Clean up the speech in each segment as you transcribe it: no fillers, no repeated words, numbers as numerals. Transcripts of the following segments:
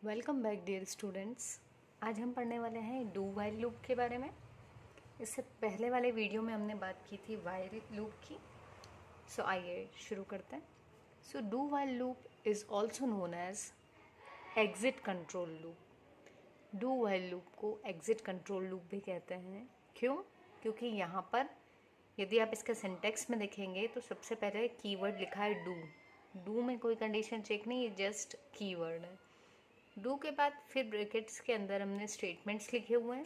Welcome back dear students. आज हम पढ़ने वाले हैं डू वाइल लूप के बारे में। इससे पहले वाले वीडियो में हमने बात की थी वाइल लूप की। सो आइए शुरू करते हैं। So do while loop is also known as exit control loop. Do while loop को एग्जिट कंट्रोल लूप भी कहते हैं। क्यों? क्योंकि यहाँ पर यदि आप इसका सिंटेक्स में देखेंगे तो सबसे पहले कीवर्ड लिखा है डू। डू में कोई कंडीशन चेक नहीं, ये जस्ट कीवर्ड है। डू के बाद फिर ब्रैकेट्स के अंदर हमने स्टेटमेंट्स लिखे हुए हैं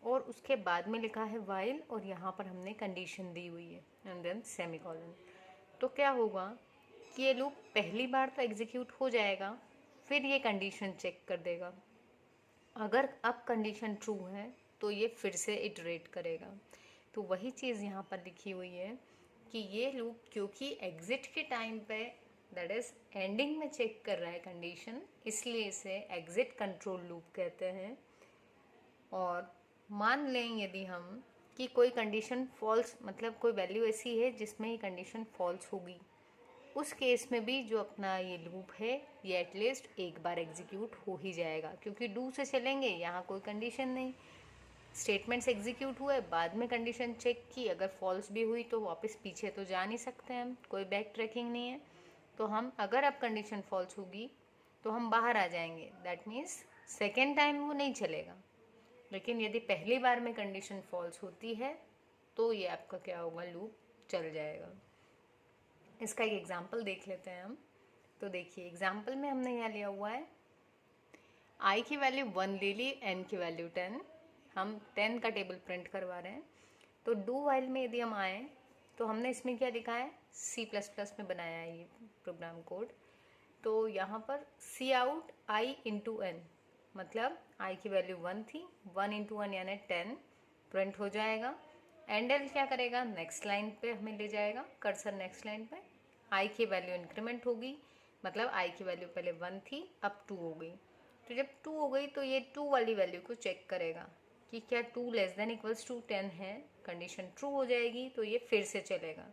और उसके बाद में लिखा है वाइल और यहाँ पर हमने कंडीशन दी हुई है एंड देन सेमीकोलन। तो क्या होगा कि ये लूप पहली बार तो एग्जीक्यूट हो जाएगा, फिर ये कंडीशन चेक कर देगा। अगर अब कंडीशन ट्रू है तो ये फिर से इटरेट करेगा। तो वही चीज़ यहाँ पर लिखी हुई है कि ये लूप क्योंकि एग्जिट के टाइम पे दैट इज एंडिंग में चेक कर रहा है कंडीशन, इसलिए इसे एग्जिट कंट्रोल लूप कहते हैं। और मान लें यदि हम कि कोई कंडीशन फॉल्स, मतलब कोई वैल्यू ऐसी है जिसमें ये कंडीशन फॉल्स होगी, उस केस में भी जो अपना ये लूप है ये एटलीस्ट एक बार एग्जीक्यूट हो ही जाएगा, क्योंकि डू से चलेंगे, यहाँ कोई कंडीशन नहीं, स्टेटमेंट्स एग्जीक्यूट हुए, बाद में कंडीशन चेक की, अगर फॉल्स भी हुई तो वापस पीछे तो जा नहीं सकते हम, कोई बैक ट्रैकिंग नहीं है। तो हम अगर अब कंडीशन फॉल्स होगी तो हम बाहर आ जाएंगे, दैट मीन्स सेकेंड टाइम वो नहीं चलेगा। लेकिन यदि पहली बार में कंडीशन फॉल्स होती है तो ये आपका क्या होगा, लूप चल जाएगा। इसका एक एग्जाम्पल देख लेते हैं हम। तो देखिए एग्जाम्पल में हमने यहाँ लिया हुआ है आई की वैल्यू 1 ले ली, एन की वैल्यू 10। हम 10 का टेबल प्रिंट करवा रहे हैं। तो डू वाइल में यदि हम आए तो हमने इसमें क्या लिखा है, C++ में बनाया है ये प्रोग्राम कोड। तो यहाँ पर सी आउट आई इंटू एन, मतलब आई की वैल्यू 1 थी, 1 इंटू 1 यानी 10 प्रिंट हो जाएगा। एंड एल क्या करेगा, नेक्स्ट लाइन पे हमें ले जाएगा, कर्सर नेक्स्ट लाइन पे। आई की वैल्यू इंक्रीमेंट होगी, मतलब आई की वैल्यू पहले 1 थी अब 2 हो गई। तो जब 2 हो गई तो ये 2 वाली वैल्यू को चेक करेगा कि क्या 2 लेस देन इक्वल्स टू 10 है, कंडीशन ट्रू हो जाएगी तो ये फिर से चलेगा।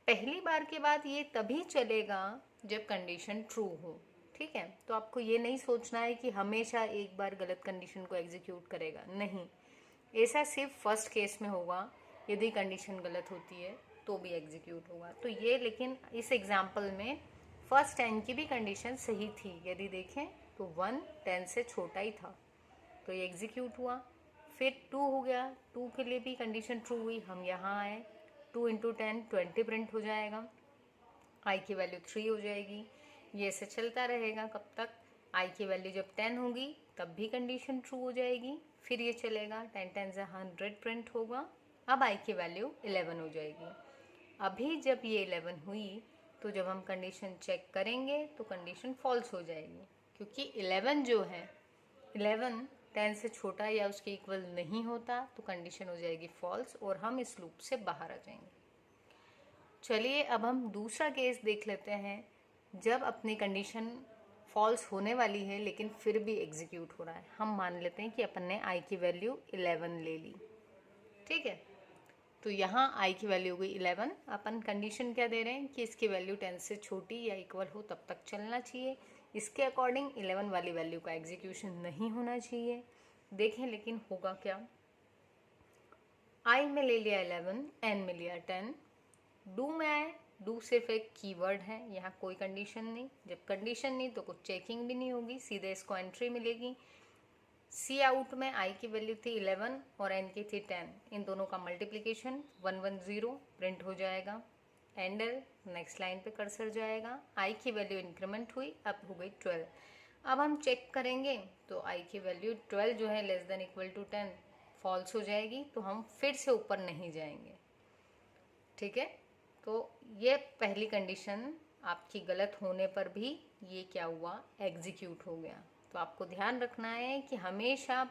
पहली बार के बाद ये तभी चलेगा जब कंडीशन ट्रू हो, ठीक है। तो आपको ये नहीं सोचना है कि हमेशा एक बार गलत कंडीशन को एग्जीक्यूट करेगा, नहीं, ऐसा सिर्फ फर्स्ट केस में होगा, यदि कंडीशन गलत होती है तो भी एग्जीक्यूट होगा। तो ये, लेकिन इस एग्जाम्पल में फर्स्ट 10 की भी कंडीशन सही थी, यदि देखें तो 1 10 से छोटा ही था तो ये एग्जीक्यूट हुआ। फिर 2 हो गया, 2 के लिए भी कंडीशन ट्रू हुई, हम यहाँ आए, 2 इंटू 10 20 प्रिंट हो जाएगा, आई की वैल्यू 3 हो जाएगी। ये ऐसे चलता रहेगा कब तक, आई की वैल्यू जब 10 होगी तब भी कंडीशन ट्रू हो जाएगी, फिर ये चलेगा 10 10 से 100 प्रिंट होगा, अब आई की वैल्यू 11 हो जाएगी। अभी जब ये 11 हुई तो जब हम कंडीशन चेक करेंगे तो कंडीशन फॉल्स हो जाएगी, क्योंकि 11 जो है, 11 10 से छोटा या उसके इक्वल नहीं होता तो कंडीशन हो जाएगी फॉल्स और हम इस लूप से बाहर आ जाएंगे। चलिए अब हम दूसरा केस देख लेते हैं, जब अपनी कंडीशन फॉल्स होने वाली है लेकिन फिर भी एग्जीक्यूट हो रहा है। हम मान लेते हैं कि अपन ने आई की वैल्यू 11 ले ली, ठीक है। तो यहाँ आई की वैल्यू हो गई 11, अपन कंडीशन क्या दे रहे हैं कि इसकी वैल्यू 10 से छोटी या इक्वल हो तब तक चलना चाहिए, इसके अकॉर्डिंग 11 वाली वैल्यू का एग्जीक्यूशन नहीं होना चाहिए। देखें लेकिन होगा क्या, आई में ले लिया 11, एन में लिया 10, डू में आए, डू सिर्फ एक कीवर्ड है, यहाँ कोई कंडीशन नहीं, जब कंडीशन नहीं तो कुछ चेकिंग भी नहीं होगी, सीधे इसको एंट्री मिलेगी। सी आउट में आई की वैल्यू थी 11 और एन की थी 10, इन दोनों का मल्टीप्लिकेशन 110 प्रिंट हो जाएगा। एंडर नेक्स्ट लाइन पे कर्सर जाएगा, आई की वैल्यू इंक्रीमेंट हुई, अब हो गई 12। अब हम चेक करेंगे तो आई की वैल्यू 12 जो है less than equal to 10 false हो जाएगी, तो हम फिर से ऊपर नहीं जाएंगे, ठीक है। तो ये पहली कंडीशन आपकी गलत होने पर भी ये क्या हुआ, एग्जीक्यूट हो गया। तो आपको ध्यान रखना है कि हमेशा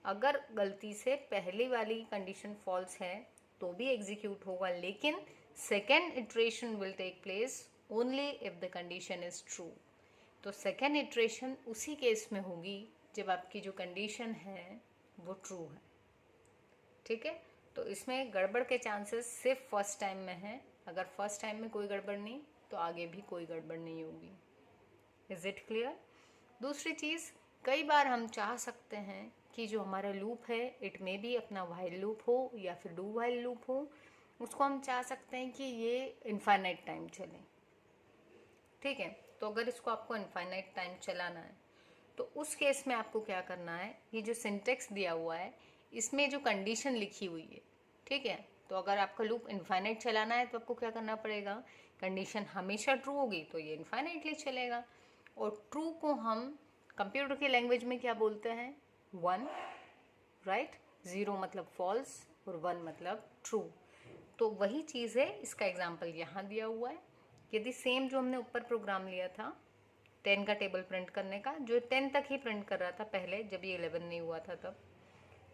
अगर गलती से पहली वाली कंडीशन फॉल्स है तो भी एग्जीक्यूट होगा, लेकिन second iteration will take place only if the condition is true. तो सेकेंड इटरेशन उसी केस में होगी जब आपकी जो कंडीशन है वो ट्रू है, ठीक है। तो इसमें गड़बड़ के चांसेस सिर्फ फर्स्ट टाइम में है, अगर फर्स्ट टाइम में कोई गड़बड़ नहीं तो आगे भी कोई गड़बड़ नहीं होगी। Is it clear? दूसरी चीज़, कई बार हम चाह सकते हैं कि जो हमारा लूप है इट में भी अपना वाइल लूप हो या फिर डू वाइल लूप हो, उसको हम चाह सकते हैं कि ये इनफाइनाइट टाइम चले। ठीक है, तो अगर इसको आपको इनफाइनाइट टाइम चलाना है तो उस केस में आपको क्या करना है, ये जो सिंटेक्स दिया हुआ है इसमें जो कंडीशन लिखी हुई है, ठीक है, तो अगर आपका लूप इनफाइनाइट चलाना है तो आपको क्या करना पड़ेगा, कंडीशन हमेशा ट्रू होगी तो ये इनफाइनाइटली चलेगा। और ट्रू को हम कंप्यूटर की लैंग्वेज में क्या बोलते हैं, 1, राइट। 0 मतलब फॉल्स और 1 मतलब ट्रू। तो वही चीज़ है, इसका एग्जाम्पल यहाँ दिया हुआ है। यदि सेम जो हमने ऊपर प्रोग्राम लिया था 10 का टेबल प्रिंट करने का, जो 10 तक ही प्रिंट कर रहा था पहले, जब ये 11 नहीं हुआ था तब,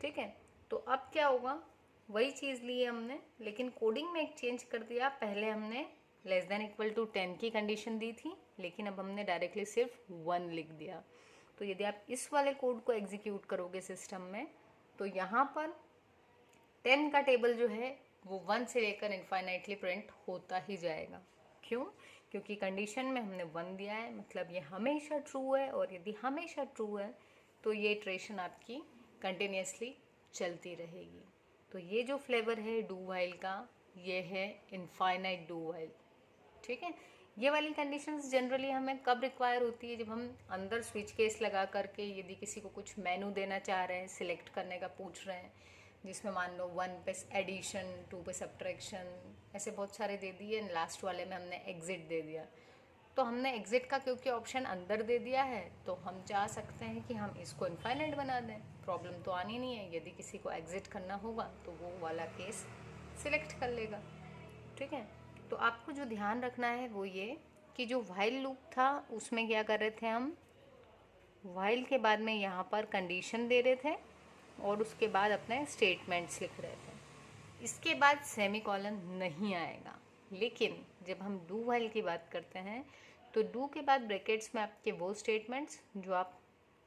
ठीक है, तो अब क्या होगा, वही चीज़ ली है हमने लेकिन कोडिंग में एक चेंज कर दिया। पहले हमने लेस देन इक्वल टू 10 की कंडीशन दी थी, लेकिन अब हमने डायरेक्टली सिर्फ 1 लिख दिया। तो यदि आप इस वाले कोड को एग्जीक्यूट करोगे सिस्टम में, तो यहाँ पर 10 का टेबल जो है वो 1 से लेकर इनफाइनाइटली प्रिंट होता ही जाएगा। क्यों? क्योंकि कंडीशन में हमने 1 दिया है, मतलब ये हमेशा ट्रू है, और यदि हमेशा ट्रू है तो ये इटरेशन आपकी कंटिन्यूसली चलती रहेगी। तो ये जो फ्लेवर है डू वाइल का, ये है इनफाइनाइट डू वाइल। ठीक है, ये वाली कंडीशंस जनरली हमें कब रिक्वायर होती है, जब हम अंदर स्विच केस लगा करके यदि किसी को कुछ मेनू देना चाह रहे हैं, सिलेक्ट करने का पूछ रहे हैं, जिसमें मान लो 1 पे एडिशन, 2 पे सब्ट्रैक्शन, ऐसे बहुत सारे दे दिए, लास्ट वाले में हमने एग्जिट दे दिया। तो हमने एग्जिट का क्योंकि ऑप्शन अंदर दे दिया है, तो हम चाह सकते हैं कि हम इसको इनफाइनाइट बना दें, प्रॉब्लम तो आनी नहीं है। यदि किसी को एग्जिट करना होगा तो वो वाला केस सिलेक्ट कर लेगा। ठीक है, तो आपको जो ध्यान रखना है वो ये कि जो व्हाइल लूप था उसमें क्या कर रहे थे हम, व्हाइल के बाद में यहाँ पर कंडीशन दे रहे थे और उसके बाद अपने स्टेटमेंट्स लिख रहे थे। इसके बाद सेमीकोलन नहीं आएगा। लेकिन जब हम डू व्हाइल की बात करते हैं तो डू के बाद ब्रैकेट्स में आपके वो स्टेटमेंट्स जो आप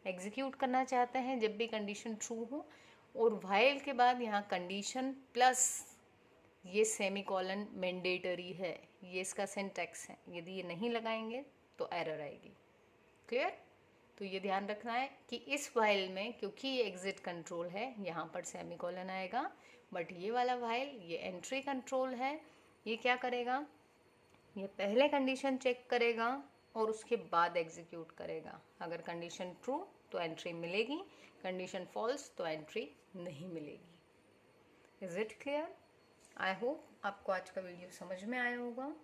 एग्जीक्यूट करना चाहते हैं जब भी कंडीशन ट्रू हो, और व्हाइल के बाद यहाँ कंडीशन प्लस ये सेमीकोलन मैंडेटरी है, ये इसका सिंटैक्स है। यदि ये नहीं लगाएंगे तो एरर आएगी। क्लियर? तो ये ध्यान रखना है कि इस व्हाइल में क्योंकि ये एग्जिट कंट्रोल है, यहाँ पर सेमीकोलन आएगा, बट ये वाला व्हाइल ये एंट्री कंट्रोल है। ये क्या करेगा, ये पहले कंडीशन चेक करेगा और उसके बाद एग्जीक्यूट करेगा। अगर कंडीशन ट्रू तो एंट्री मिलेगी, कंडीशन फॉल्स तो एंट्री नहीं मिलेगी। Is it clear? I hope आपको आज का वीडियो समझ में आया होगा।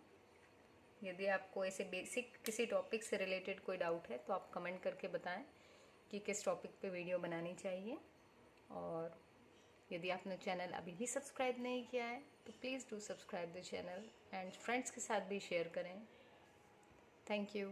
यदि आपको ऐसे बेसिक किसी टॉपिक से रिलेटेड कोई डाउट है तो आप कमेंट करके बताएं कि किस टॉपिक पे वीडियो बनानी चाहिए। और यदि आपने चैनल अभी भी सब्सक्राइब नहीं किया है तो please do subscribe the channel and friends के साथ भी शेयर करें। Thank you.